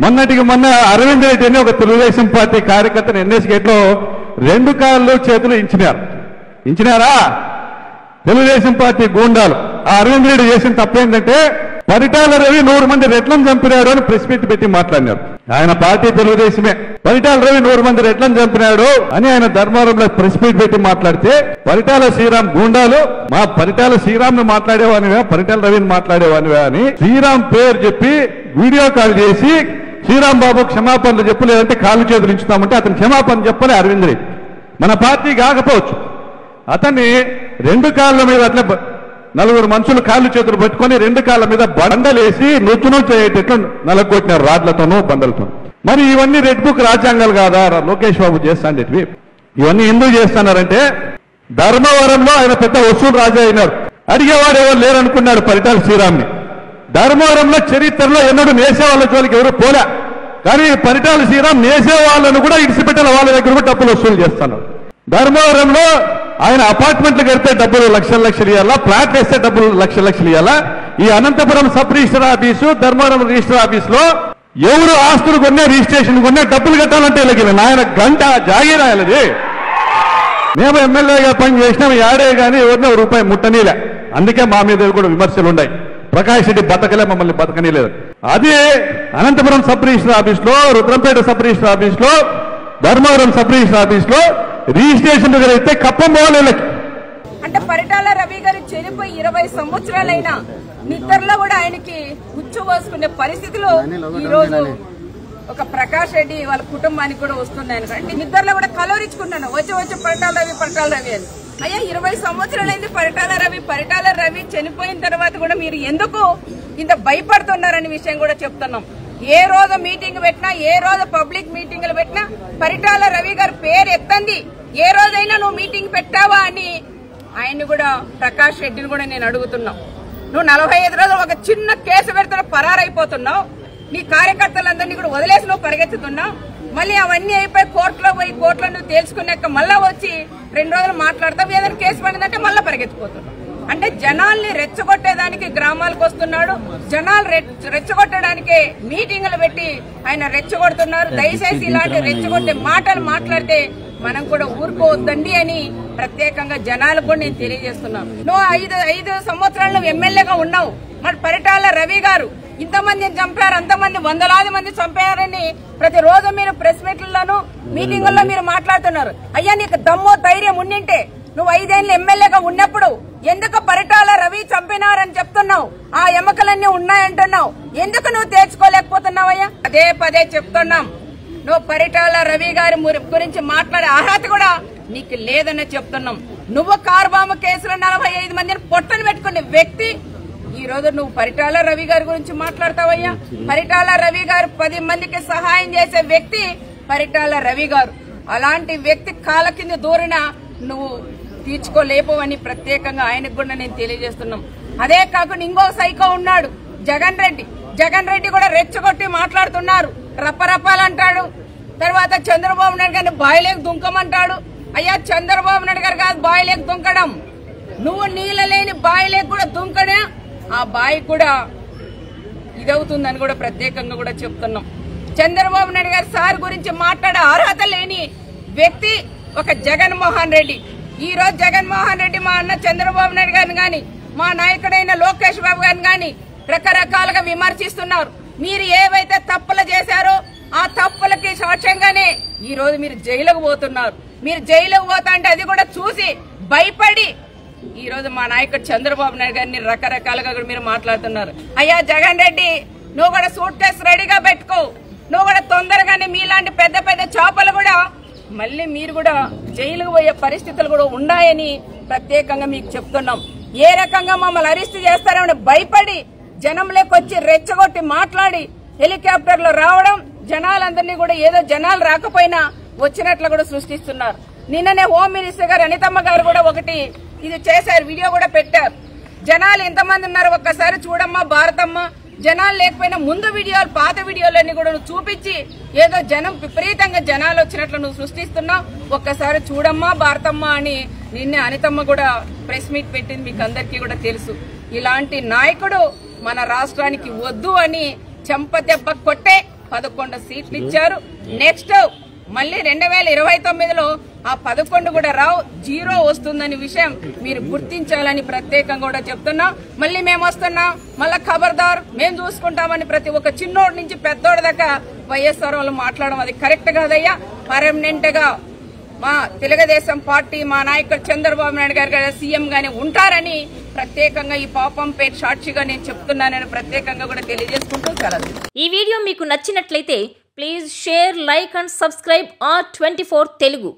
మొన్నటికి మొన్న అరవింద్ రెడ్డి అని ఒక తెలుగుదేశం పార్టీ కార్యకర్తను ఎన్ఎస్ గేట్ లో 2 కాళ్ళు చేతులు ఇంచినారా తెలుగుదేశం పార్టీ గూండాలు. ఆ అరవింద్ రెడ్డి చేసిన తప్పేంటంటే పరిటాల రవి 100 మంది రెట్లను చంపినాడు అని ప్రెస్ మీట్ పెట్టి మాట్లాడినారు. ఆయన పార్టీ తెలుగుదేశమే. పరిటాల రవి 100 మంది రెట్లను చంపినాడు అని ఆయన ధర్మవరంలో ప్రెస్ మీట్ పెట్టి మాట్లాడితే పరిటాల శ్రీరామ్ గూండాలు మా పరిటాల శ్రీరామ్ ను మాట్లాడేవానివా పరిటాల రవిని మాట్లాడేవానివా అని శ్రీరామ్ పేరు చెప్పి వీడియో కాల్ చేసి శ్రీరామ్ బాబు క్షమాపణలు చెప్పు లేదంటే కాళ్ళు చేతులు ఇచ్చుతామంటే అతను క్షమాపణ చెప్పలే అరవింద్ రెడ్డి. మన పార్టీ కాకపోవచ్చు అతన్ని 2 కాళ్ళ మీద అట్లా 4 మనుషులు కాళ్ళు చేతులు పట్టుకొని 2 కాళ్ళ మీద బండలేసి నొచ్చు అయ్యేటట్లు నలగొట్టినారు రాడ్లతోనూ బండలతో. మరి ఇవన్నీ రెడ్ బుక్ రాజ్యాంగాలు కాదా లోకేష్ బాబు చేస్తాండేటివి? ఇవన్నీ ఎందుకు చేస్తున్నారంటే ధర్మవరంలో ఆయన పెద్ద వసూలు రాజా అయినాడు. అడిగేవాడు ఎవరు లేరనుకున్నాడు పరిటాల శ్రీరామ్ని. ధర్మవరంలో చరిత్రలో ఎన్నడూ నేసే వాళ్ళ జోలికి ఎవరు పోలే. కానీ పరిటాల శ్రీరామ్ నేసే వాళ్ళను కూడా ఇడిసిపెట్టాల వాళ్ళ దగ్గర కూడా డబ్బులు వసూలు చేస్తున్నాడు. ధర్మవరంలో ఆయన అపార్ట్మెంట్లు కడితే డబ్బులు లక్షలు ఇవ్వాలా, ఫ్లాట్లు వేస్తే డబ్బులు లక్షలు ఇవ్వాలా. ఈ Anantapuram sub register office Dharmavaram register ఆఫీసులో ఎవరు ఆస్తులు కొన్నా రిజిస్ట్రేషన్ కొన్నా డబ్బులు కట్టాలంటే వీళ్ళకి నాయన గంట జాగీరాయాలది. మేము ఎమ్మెల్యేగా పని చేసినాం యాడే కానీ ఎవరినో రూపాయి ముట్టనీలే. అందుకే మా మీద కూడా విమర్శలు ఉన్నాయి. ప్రకాష్ రెడ్డి బతకలే మమ్మల్ని బతకనీలేదు. అదే అనంతపురం సబ్ రిజిస్టర్ ఆఫీసులో రుద్రంపేట సబ్ రిజిస్టర్ ఆఫీసులో ధర్మవరం సబ్ రిజిస్టర్ ఆఫీసులో రిజిస్ట్రేషన్ అయితే కప్పం పోవాలి. అంటే పరిటాల రవి గారు చనిపోయి 20 సంవత్సరాలైనా నిద్రలో కూడా ఆయనకి ఉచ్చు పోసుకునే పరిస్థితులు ఈ రోజు ఒక ప్రకాష్ రెడ్డి వాళ్ళ కుటుంబానికి కూడా వస్తున్నాయి. అంటే నిద్రలో కూడా కలవరించుకున్నాను వచ్చి పరిటాల రవి అని. అయ్యా 20 సంవత్సరాలైంది పరిటాల రవి చనిపోయిన తర్వాత కూడా మీరు ఎందుకు ఇంత భయపడుతున్నారనే విషయం కూడా చెప్తున్నాం. ఏ రోజు మీటింగ్ పెట్టినా ఏ రోజు పబ్లిక్ మీటింగ్లు పెట్టినా పరిటాల రవి గారి పేరు ఎత్తంది. ఏ రోజైనా నువ్వు మీటింగ్ పెట్టావా అని ఆయన్ని కూడా ప్రకాష్ రెడ్డిని కూడా నేను అడుగుతున్నావు. నువ్వు 45 రోజులు ఒక చిన్న కేసు పెడుతున్నా పరారైపోతున్నావు. నీ కార్యకర్తలందరినీ కూడా వదిలేసి నువ్వు పరిగెత్తుతున్నావు. మళ్ళీ అవన్నీ అయిపోయి కోర్టులో నువ్వు తేల్చుకున్నాక మళ్ళా వచ్చి 2 రోజులు మాట్లాడతావు. ఏదైనా కేసు పడిందంటే మళ్ళా పరిగెత్తిపోతున్నావు. అంటే జనాల్ని రెచ్చగొట్టేదానికి గ్రామాలకు వస్తున్నాడు. జనాలు రెచ్చగొట్టడానికి మీటింగులు పెట్టి ఆయన రెచ్చగొడుతున్నారు. దయచేసి ఇలాంటి రెచ్చగొట్టే మాటలు మాట్లాడితే మనం కూడా ఊరుకోవద్దండి అని ప్రత్యేకంగా జనాలకు కూడా నేను తెలియజేస్తున్నాను. నువ్వు 5 సంవత్సరాలు నువ్వు ఎమ్మెల్యేగా ఉన్నావు. మరి పరిటాల రవి గారు ఇంతమందిని చంపారు, అంతమంది వందలాది మంది చంపారని ప్రతిరోజు మీరు ప్రెస్ మీట్లలోనూ మీటింగుల్లో మీరు మాట్లాడుతున్నారు. అయ్యా నీకు దమ్ము ధైర్యం ఉండింటే నువ్వు 5 ఏళ్ళు ఎమ్మెల్యేగా ఉన్నప్పుడు ఎందుకు పరిటాల రవి చంపినారని చెప్తున్నావు? ఆ ఎముకలన్నీ ఉన్నాయంటున్నావు. ఎందుకు నువ్వు తేల్చుకోలేకపోతున్నావయ్యా? పదే చెప్తున్నాం. నువ్వు పరిటాల రవి గారి గురించి మాట్లాడే అర్హత కూడా నీకు లేదని చెప్తున్నాం. నువ్వు కార్బాంబు కేసులో 45 మందిని పొట్టను పెట్టుకునే వ్యక్తి ఈ రోజు నువ్వు పరిటాల రవి గారి గురించి మాట్లాడతావయ్యా? పరిటాల రవి గారు 10 మందికి సహాయం చేసే వ్యక్తి పరిటాల రవి గారు. అలాంటి వ్యక్తి కాళ్ళ కింద దూరినా నువ్వు తీర్చుకోలేపోవని ప్రత్యేకంగా ఆయనకు కూడా నేను తెలియజేస్తున్నాం. అదే కాకుండా ఇంకో సైకో ఉన్నాడు జగన్ రెడ్డి కూడా రెచ్చగొట్టి మాట్లాడుతున్నారు. రప్పరప్పాలంటాడు. తర్వాత చంద్రబాబు నాయుడు గారిని బాయిలేకి దుంకమంటాడు. అయ్యా చంద్రబాబు నాయుడు గారు కాదు బాయిలేకి దుంకడం, నువ్వు నీళ్ళ లేని బాయిలేకి కూడా దుంకడే ఆ బాయి కూడా ఇదవుతుందని కూడా ప్రత్యేకంగా కూడా చెప్తున్నాం. చంద్రబాబు నాయుడు గారి సార్ గురించి మాట్లాడే అర్హత లేని వ్యక్తి ఒక జగన్మోహన్ రెడ్డి. ఈ రోజు జగన్మోహన్ రెడ్డి మా అన్న చంద్రబాబు నాయుడు గారిని గాని మా నాయకుడైన లోకేష్ బాబు గారిని గాని రకరకాలుగా విమర్శిస్తున్నారు. మీరు ఏవైతే తప్పులు చేశారో ఆ తప్పులకి సాక్ష్యంగానే ఈ రోజు మీరు జైలుకు పోతున్నారు. మీరు జైలుకు పోతా అంటే అది కూడా చూసి భయపడి ఈ రోజు మా నాయకుడు చంద్రబాబు నాయుడు గారిని రకరకాలుగా కూడా మీరు మాట్లాడుతున్నారు. అయ్యా జగన్ రెడ్డి నువ్వు కూడా సూట్ కేసు రెడీగా పెట్టుకో. నువ్వు కూడా తొందరగానే మీలాంటి పెద్ద పెద్ద చేపలు కూడా మళ్ళీ మీరు కూడా జైలుకు పోయే పరిస్థితులు కూడా ఉన్నాయని ప్రత్యేకంగా మీకు చెప్తున్నాం. ఏ రకంగా మమ్మల్ని అరెస్ట్ చేస్తారని భయపడి జనంలోకి రెచ్చగొట్టి మాట్లాడి హెలికాప్టర్లో రావడం, జనాలందరినీ కూడా ఏదో జనాలు రాకపోయినా వచ్చినట్లు కూడా సృష్టిస్తున్నారు. నిన్ననే హోమ్ మినిస్టర్ గారు అనితమ్మ గారు కూడా ఒకటి ఇది చేశారు, వీడియో కూడా పెట్టారు. జనాలు ఎంతమంది ఉన్నారు ఒక్కసారి చూడమ్మా భారతమ్మ. జనాలు లేకపోయినా ముందు వీడియోలు పాత వీడియోలన్నీ కూడా నువ్వు చూపించి ఏదో జనం విపరీతంగా జనాలు వచ్చినట్లు నువ్వు సృష్టిస్తున్నావు. ఒక్కసారి చూడమ్మా భారతమ్మ అని నిన్నే అనితమ్మ కూడా ప్రెస్ మీట్ పెట్టింది, మీకు అందరికీ కూడా తెలుసు. ఇలాంటి నాయకుడు మన రాష్ట్రానికి వద్దు అని చెంపదెబ్బ కొట్టే 11 సీట్లు ఇచ్చారు. నెక్స్ట్ మళ్ళీ 2029లో ఆ 11 కూడా రావు, 0 వస్తుందని విషయం మీరు గుర్తించాలని ప్రత్యేకంగా కూడా చెప్తున్నాం. మళ్ళీ మేము వస్తున్నాం, మళ్ళా ఖబర్దార్ మేము చూసుకుంటామని ప్రతి ఒక్క చిన్నోడి నుంచి పెద్దోడి దాకా వైఎస్ఆర్ వాళ్ళు మాట్లాడడం అది కరెక్ట్ కాదయ్యా. పర్మనెంట్ గా మా తెలుగుదేశం పార్టీ మా నాయకుడు చంద్రబాబు నాయుడు గారు సీఎం గాని ఉంటారని ప్రత్యేకంగా ఈ పాపంపేట సాక్షిగా నేను చెప్తున్నానని ప్రత్యేకంగా కూడా తెలియజేసుకుంటూ కలదు. ఈ వీడియో మీకు నచ్చినట్లయితే please share, like and subscribe R24 Telugu.